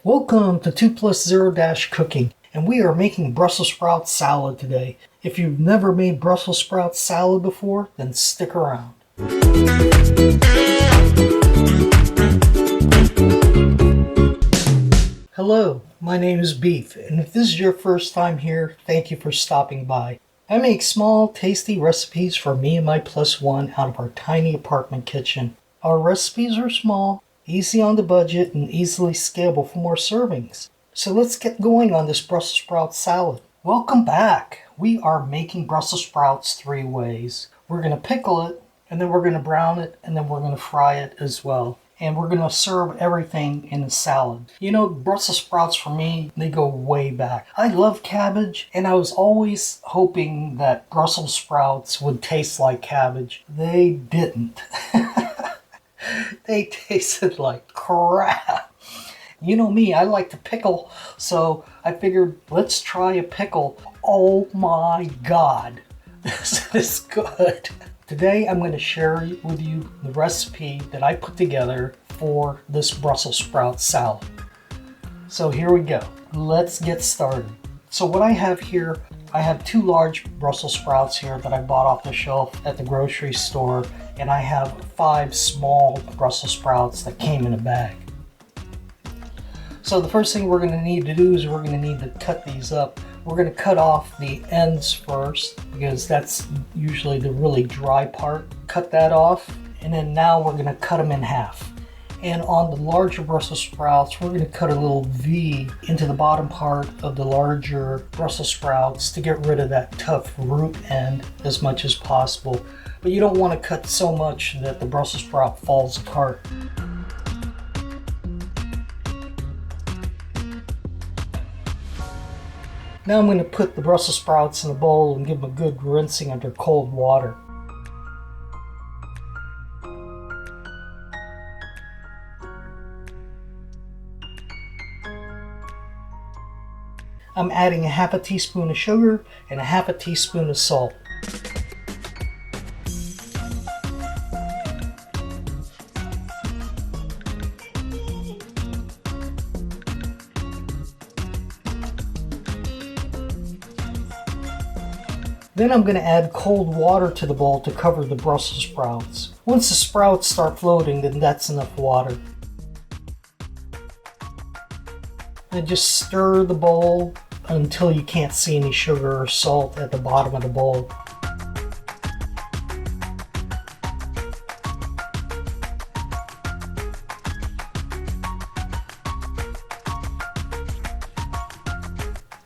Welcome to 2+0 Cooking, and we are making Brussels sprout salad today. If you've never made Brussels sprout salad before, then stick around. Hello, my name is Beef, and if this is your first time here, thank you for stopping by. I make small, tasty recipes for me and my +1 out of our tiny apartment kitchen. Our recipes are small, easy on the budget, and easily scalable for more servings. So let's get going on this Brussels sprout salad. Welcome back! We are making Brussels sprouts 3 ways. We're going to pickle it, and then we're going to brown it, and then we're going to fry it as well. And we're going to serve everything in a salad. You know, Brussels sprouts for me, they go way back. I love cabbage, and I was always hoping that Brussels sprouts would taste like cabbage. They didn't. They tasted like crap. You know me, I like to pickle, so I figured, let's try a pickle. Oh my God, this is good. Today I'm going to share with you the recipe that I put together for this Brussels sprout salad. So here we go. Let's get started. So what I have here, I have 2 large Brussels sprouts here that I bought off the shelf at the grocery store, and I have 5 small Brussels sprouts that came in a bag. So the first thing we're going to need to do is we're going to need to cut these up. We're going to cut off the ends first because that's usually the really dry part. Cut that off, and then now we're going to cut them in half. And on the larger Brussels sprouts, we're going to cut a little V into the bottom part of the larger Brussels sprouts to get rid of that tough root end as much as possible. But you don't want to cut so much that the Brussels sprout falls apart. Now I'm going to put the Brussels sprouts in a bowl and give them a good rinsing under cold water. I'm adding a half a teaspoon of sugar and a half a teaspoon of salt. Then I'm going to add cold water to the bowl to cover the Brussels sprouts. Once the sprouts start floating, then that's enough water. And just stir the bowl until you can't see any sugar or salt at the bottom of the bowl.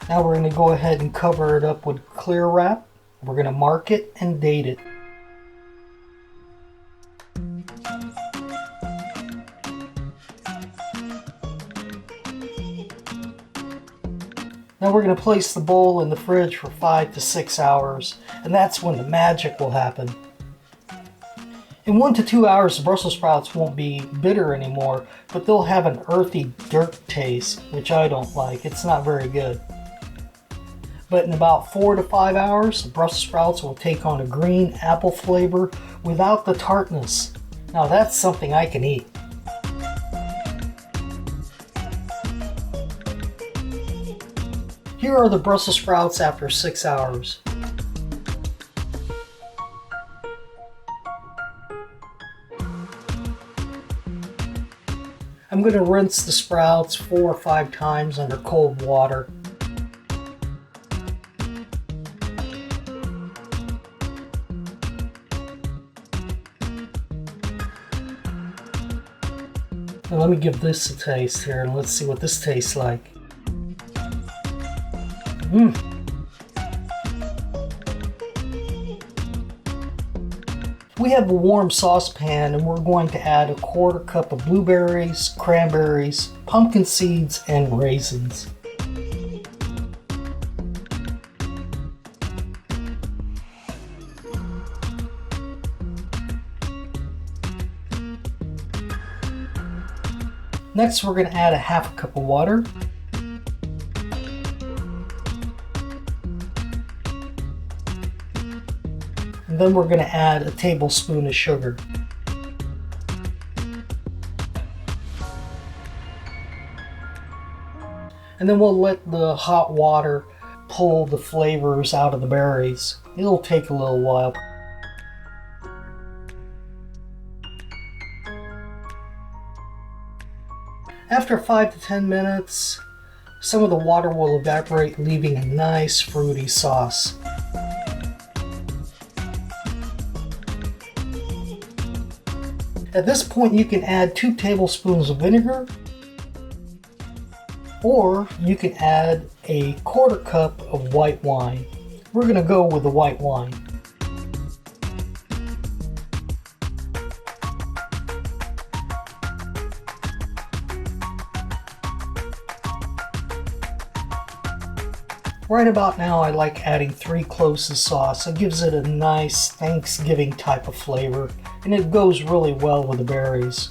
Now we're going to go ahead and cover it up with clear wrap. We're going to mark it and date it. Now we're going to place the bowl in the fridge for 5 to 6 hours, and that's when the magic will happen. In 1 to 2 hours, the Brussels sprouts won't be bitter anymore, but they'll have an earthy dirt taste, which I don't like. It's not very good. But in about 4 to 5 hours, the Brussels sprouts will take on a green apple flavor without the tartness. Now that's something I can eat. Here are the Brussels sprouts after 6 hours. I'm going to rinse the sprouts 4 or 5 times under cold water. Now let me give this a taste here and let's see what this tastes like. We have a warm saucepan and we're going to add a 1/4 cup of blueberries, cranberries, pumpkin seeds, and raisins. Next, we're going to add a 1/2 cup of water. And then we're going to add a tablespoon of sugar. and then we'll let the hot water pull the flavors out of the berries. It'll take a little while. After 5 to 10 minutes, some of the water will evaporate, leaving a nice fruity sauce. At this point, you can add 2 tablespoons of vinegar, or you can add a 1/4 cup of white wine. We're going to go with the white wine. Right about now, I like adding 3 cloves of sauce. It gives it a nice Thanksgiving type of flavor, and it goes really well with the berries.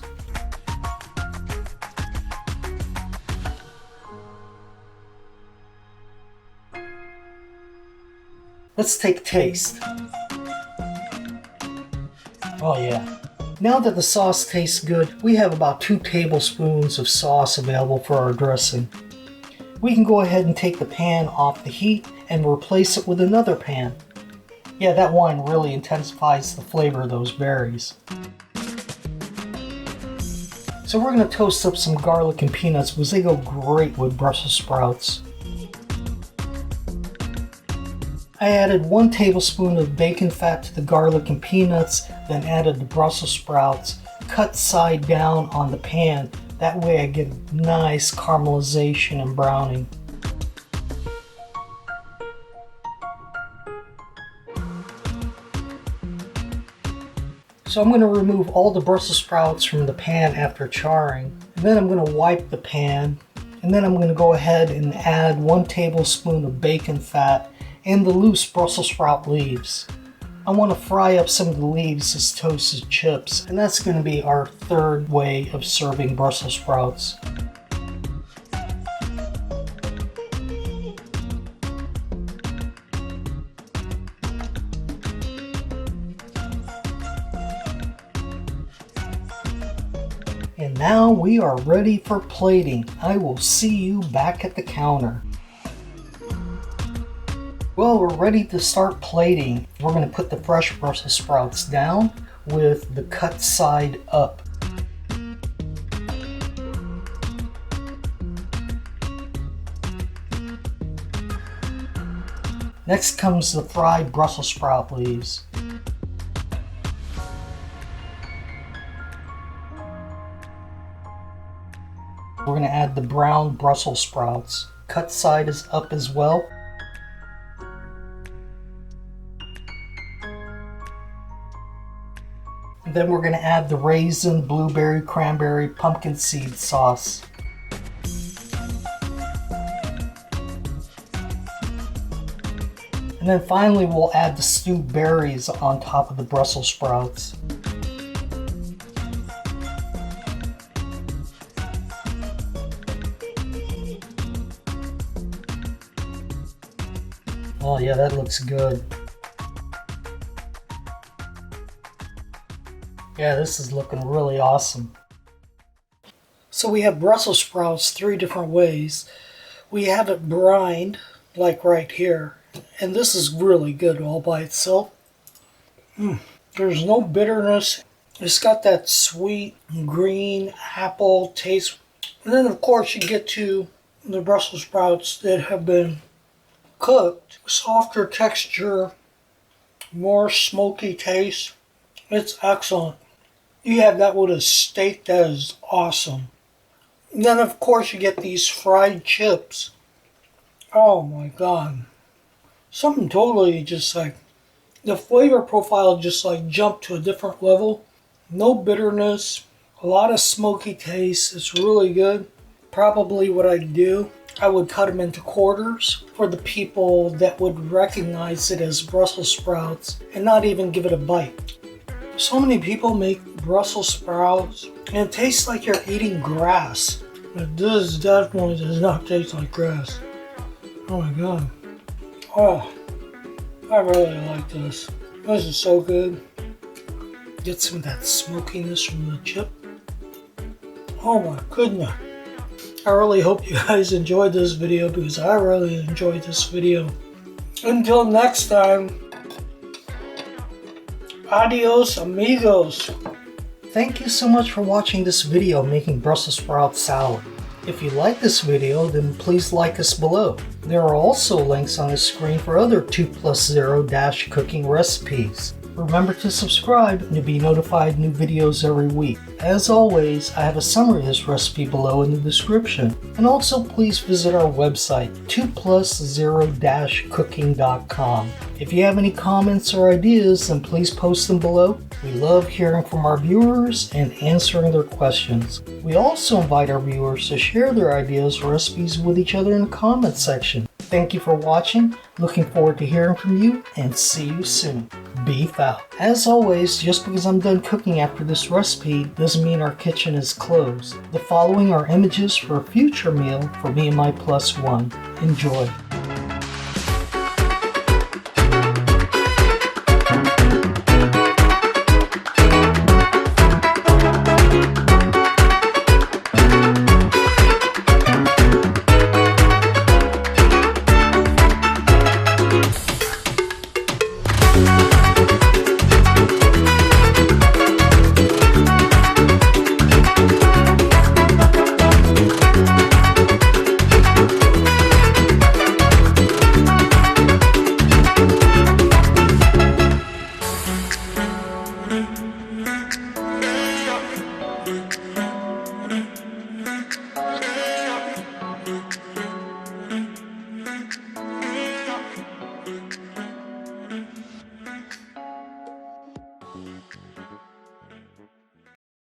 Let's take a taste. Oh yeah. Now that the sauce tastes good, we have about 2 tablespoons of sauce available for our dressing. We can go ahead and take the pan off the heat and replace it with another pan. Yeah, that wine really intensifies the flavor of those berries. So we're going to toast up some garlic and peanuts because they go great with Brussels sprouts. I added 1 tablespoon of bacon fat to the garlic and peanuts, then added the Brussels sprouts, cut side down on the pan. That way I get nice caramelization and browning. So I'm going to remove all the Brussels sprouts from the pan after charring. And then I'm going to wipe the pan. And then I'm going to go ahead and add 1 tablespoon of bacon fat and the loose Brussels sprout leaves. I want to fry up some of the leaves as toasted chips, and that's going to be our 3rd way of serving Brussels sprouts. And now we are ready for plating. I will see you back at the counter. Well, we're ready to start plating. We're going to put the fresh Brussels sprouts down with the cut side up. Next comes the fried Brussels sprout leaves. We're going to add the brown Brussels sprouts. Cut side is up as well. Then we're going to add the raisin, blueberry, cranberry, pumpkin seed sauce. And then finally we'll add the stewed berries on top of the Brussels sprouts. Oh yeah, that looks good. Yeah, this is looking really awesome. So we have Brussels sprouts 3 different ways. We have it brined, like right here. And this is really good all by itself. There's no bitterness. It's got that sweet green apple taste. And then of course you get to the Brussels sprouts that have been cooked. Softer texture, more smoky taste. It's excellent. You have that with a steak, that is awesome. And then of course you get these fried chips. Oh my god. Something totally just like, the flavor profile just like jumped to a different level. No bitterness, a lot of smoky taste. It's really good. Probably what I'd do, I would cut them into quarters for the people that would recognize it as Brussels sprouts and not even give it a bite. So many people make Brussels sprouts and it tastes like you're eating grass. But this definitely does not taste like grass. Oh my god. Oh, I really like this. This is so good. Get some of that smokiness from the chip. Oh my goodness. I really hope you guys enjoyed this video because I really enjoyed this video. Until next time, adios amigos. Thank you so much for watching this video making Brussels sprout salad. If you like this video, then please like us below. There are also links on the screen for other 2+0 cooking recipes. Remember to subscribe and to be notified new videos every week. As always, I have a summary of this recipe below in the description. And also please visit our website, 2+0-cooking.com. If you have any comments or ideas, then please post them below. We love hearing from our viewers and answering their questions. We also invite our viewers to share their ideas or recipes with each other in the comments section. Thank you for watching, looking forward to hearing from you, and see you soon. Beef out. As always, just because I'm done cooking after this recipe doesn't mean our kitchen is closed. The following are images for a future meal for me and my +1. Enjoy.